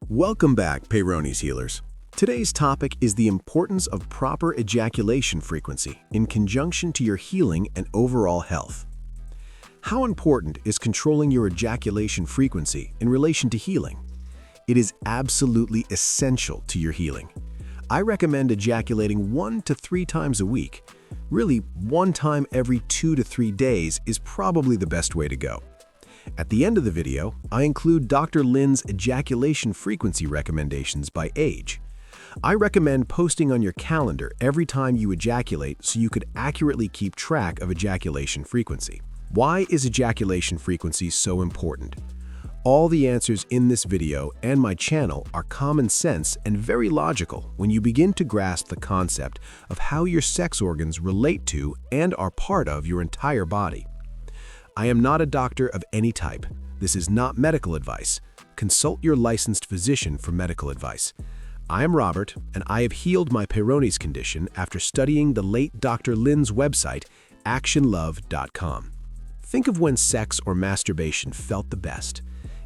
Welcome back, Peyronies healers. Today's topic is the importance of proper ejaculation frequency in conjunction to your healing and overall health. How important is controlling your ejaculation frequency in relation to healing? It is absolutely essential to your healing. I recommend ejaculating 1 to 3 times a week. Really, one time every 2 to 3 days is probably the best way to go. At the end of the video, I include Dr. Lynn's ejaculation frequency recommendations by age. I recommend posting on your calendar every time you ejaculate so you could accurately keep track of ejaculation frequency. Why is ejaculation frequency so important? All the answers in this video and my channel are common sense and very logical when you begin to grasp the concept of how your sex organs relate to and are part of your entire body. I am not a doctor of any type. This is not medical advice. Consult your licensed physician for medical advice. I am Robert, and I have healed my Peyronies condition after studying the late Dr. Lynn's website, actionlove.com. Think of when sex or masturbation felt the best.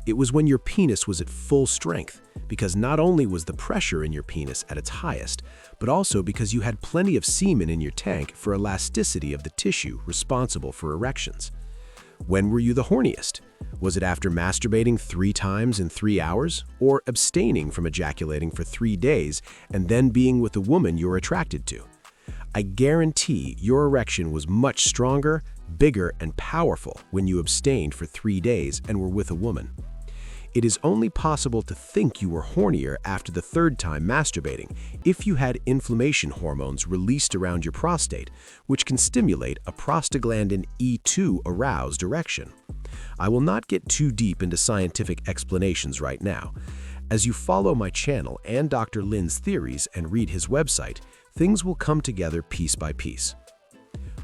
It was when your penis was at full strength, because not only was the pressure in your penis at its highest, but also because you had plenty of semen in your tank for elasticity of the tissue responsible for erections. When were you the horniest? Was it after masturbating 3 times in 3 hours, or abstaining from ejaculating for 3 days and then being with a woman you're attracted to? I guarantee your erection was much stronger, bigger, and powerful when you abstained for 3 days and were with a woman. It is only possible to think you were hornier after the 3rd time masturbating if you had inflammation hormones released around your prostate, which can stimulate a prostaglandin E2 aroused erection. I will not get too deep into scientific explanations right now. As you follow my channel and Dr. Lynn's theories and read his website, things will come together piece by piece.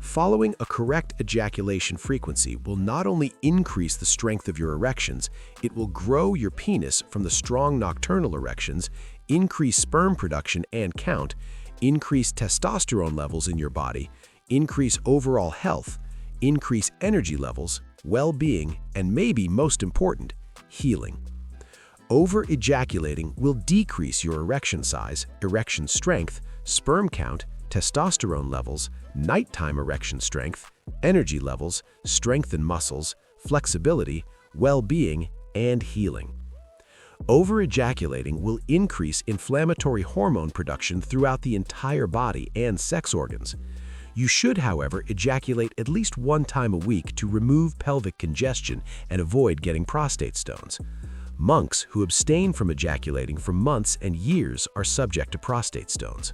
Following a correct ejaculation frequency will not only increase the strength of your erections, it will grow your penis from the strong nocturnal erections, increase sperm production and count, increase testosterone levels in your body, increase overall health, increase energy levels, well-being, and maybe most important, healing. Over-ejaculating will decrease your erection size, erection strength, sperm count, testosterone levels, nighttime erection strength, energy levels, strength in muscles, flexibility, well-being, and healing. Over-ejaculating will increase inflammatory hormone production throughout the entire body and sex organs. You should, however, ejaculate at least 1 time a week to remove pelvic congestion and avoid getting prostate stones. Monks who abstain from ejaculating for months and years are subject to prostate stones.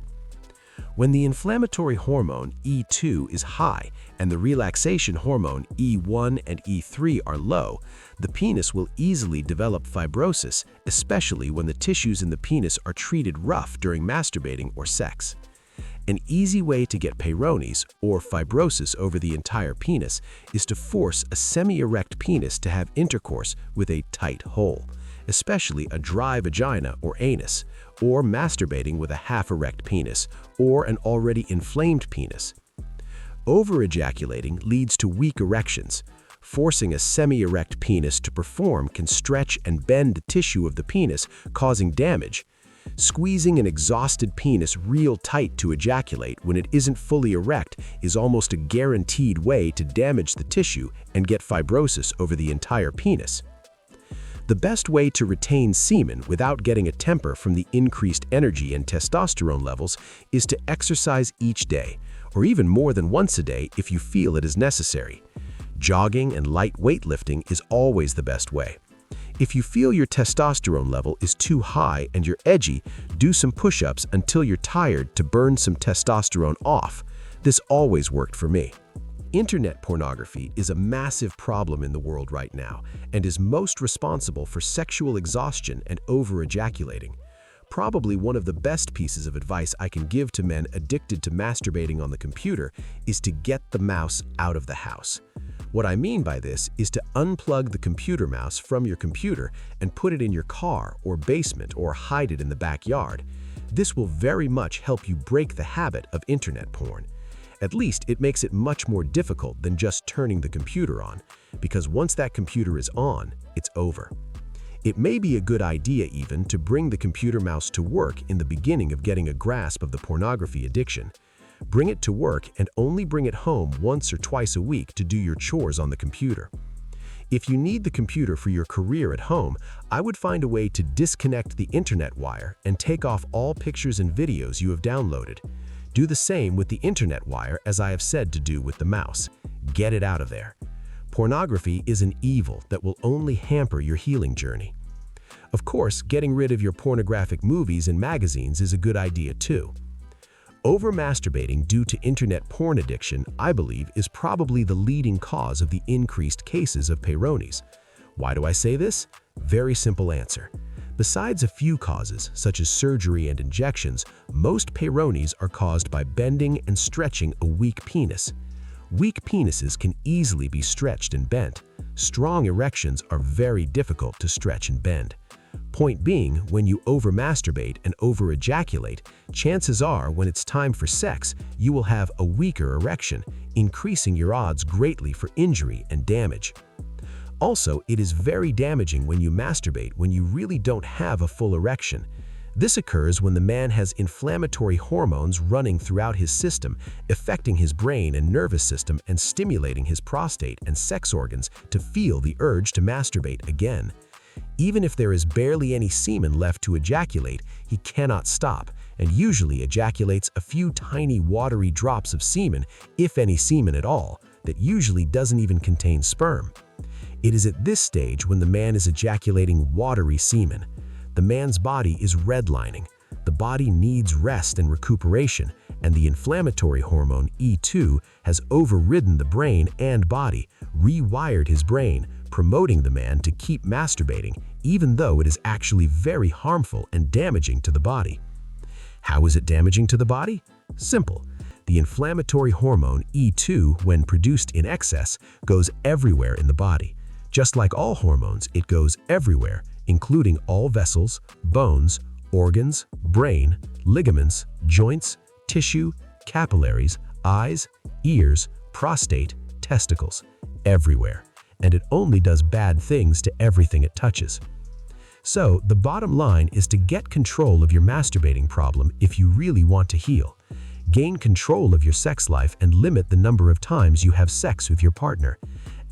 When the inflammatory hormone E2 is high and the relaxation hormone E1 and E3 are low, the penis will easily develop fibrosis, especially when the tissues in the penis are treated rough during masturbating or sex. An easy way to get Peyronies, or fibrosis over the entire penis, is to force a semi-erect penis to have intercourse with a tight hole, especially a dry vagina or anus, or masturbating with a half-erect penis, or an already inflamed penis. Over-ejaculating leads to weak erections. Forcing a semi-erect penis to perform can stretch and bend the tissue of the penis, causing damage. Squeezing an exhausted penis real tight to ejaculate when it isn't fully erect is almost a guaranteed way to damage the tissue and get fibrosis over the entire penis. The best way to retain semen without getting a temper from the increased energy and testosterone levels is to exercise each day, or even more than once a day if you feel it is necessary. Jogging and light weightlifting is always the best way. If you feel your testosterone level is too high and you're edgy, do some push-ups until you're tired to burn some testosterone off. This always worked for me. Internet pornography is a massive problem in the world right now and is most responsible for sexual exhaustion and over-ejaculating. Probably one of the best pieces of advice I can give to men addicted to masturbating on the computer is to get the mouse out of the house. What I mean by this is to unplug the computer mouse from your computer and put it in your car or basement or hide it in the backyard. This will very much help you break the habit of internet porn. At least it makes it much more difficult than just turning the computer on, because once that computer is on, it's over. It may be a good idea even to bring the computer mouse to work in the beginning of getting a grasp of the pornography addiction. Bring it to work and only bring it home once or twice a week to do your chores on the computer. If you need the computer for your career at home, I would find a way to disconnect the internet wire and take off all pictures and videos you have downloaded. Do the same with the internet wire as I have said to do with the mouse. Get it out of there. Pornography is an evil that will only hamper your healing journey. Of course, getting rid of your pornographic movies and magazines is a good idea too. Over-masturbating due to internet porn addiction, I believe, is probably the leading cause of the increased cases of Peyronies. Why do I say this? Very simple answer. Besides a few causes, such as surgery and injections, most Peyronies are caused by bending and stretching a weak penis. Weak penises can easily be stretched and bent. Strong erections are very difficult to stretch and bend. Point being, when you over-masturbate and over-ejaculate, chances are when it's time for sex, you will have a weaker erection, increasing your odds greatly for injury and damage. Also, it is very damaging when you masturbate when you really don't have a full erection. This occurs when the man has inflammatory hormones running throughout his system, affecting his brain and nervous system and stimulating his prostate and sex organs to feel the urge to masturbate again. Even if there is barely any semen left to ejaculate, he cannot stop, and usually ejaculates a few tiny watery drops of semen, if any semen at all, that usually doesn't even contain sperm. It is at this stage when the man is ejaculating watery semen. The man's body is redlining. The body needs rest and recuperation, and the inflammatory hormone E2 has overridden the brain and body, rewired his brain, promoting the man to keep masturbating, even though it is actually very harmful and damaging to the body. How is it damaging to the body? Simple. The inflammatory hormone E2, when produced in excess, goes everywhere in the body. Just like all hormones, it goes everywhere, including all vessels, bones, organs, brain, ligaments, joints, tissue, capillaries, eyes, ears, prostate, testicles, everywhere. And it only does bad things to everything it touches. So, the bottom line is to get control of your masturbating problem if you really want to heal. Gain control of your sex life and limit the number of times you have sex with your partner.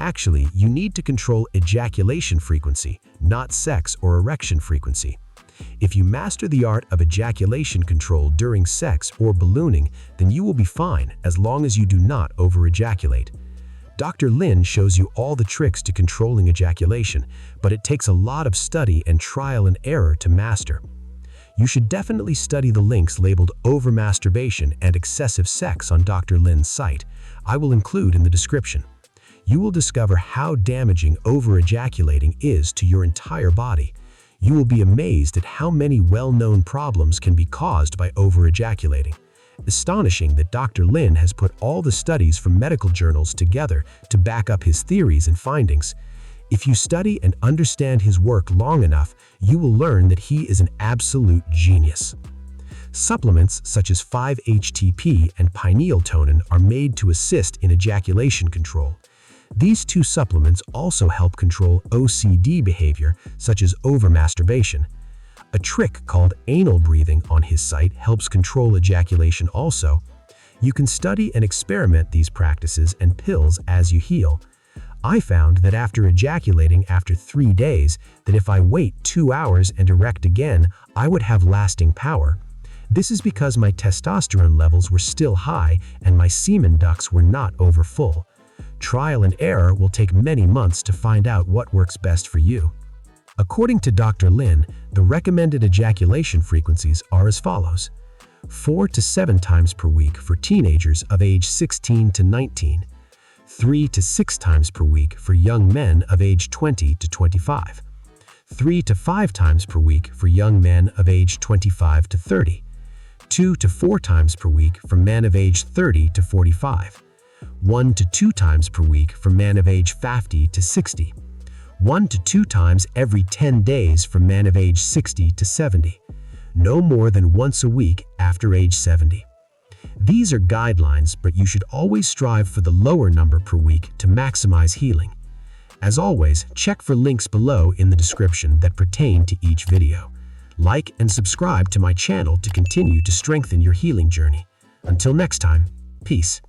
Actually, you need to control ejaculation frequency, not sex or erection frequency. If you master the art of ejaculation control during sex or ballooning, then you will be fine as long as you do not over-ejaculate. Dr. Lin shows you all the tricks to controlling ejaculation, but it takes a lot of study and trial and error to master. You should definitely study the links labeled over-masturbation and excessive sex on Dr. Lin's site. I will include in the description. You will discover how damaging over-ejaculating is to your entire body. You will be amazed at how many well-known problems can be caused by over-ejaculating. Astonishing that Dr. Lin has put all the studies from medical journals together to back up his theories and findings. If you study and understand his work long enough, you will learn that he is an absolute genius. Supplements such as 5-HTP and pinealtonin are made to assist in ejaculation control. These two supplements also help control OCD behavior, such as over-masturbation. A trick called anal breathing on his site helps control ejaculation also. You can study and experiment these practices and pills as you heal. I found that after ejaculating after 3 days, that if I wait 2 hours and erect again, I would have lasting power. This is because my testosterone levels were still high and my semen ducts were not overfull. Trial and error will take many months to find out what works best for you. According to Dr. Lin, the recommended ejaculation frequencies are as follows: 4 to 7 times per week for teenagers of age 16 to 19, 3 to 6 times per week for young men of age 20 to 25, 3 to 5 times per week for young men of age 25 to 30, 2 to 4 times per week for men of age 30 to 45, 1 to 2 times per week for men of age 50 to 60, 1 to 2 times every 10 days for men of age 60 to 70, no more than once a week after age 70. These are guidelines, but you should always strive for the lower number per week to maximize healing. As always, check for links below in the description that pertain to each video. Like and subscribe to my channel to continue to strengthen your healing journey. Until next time, peace.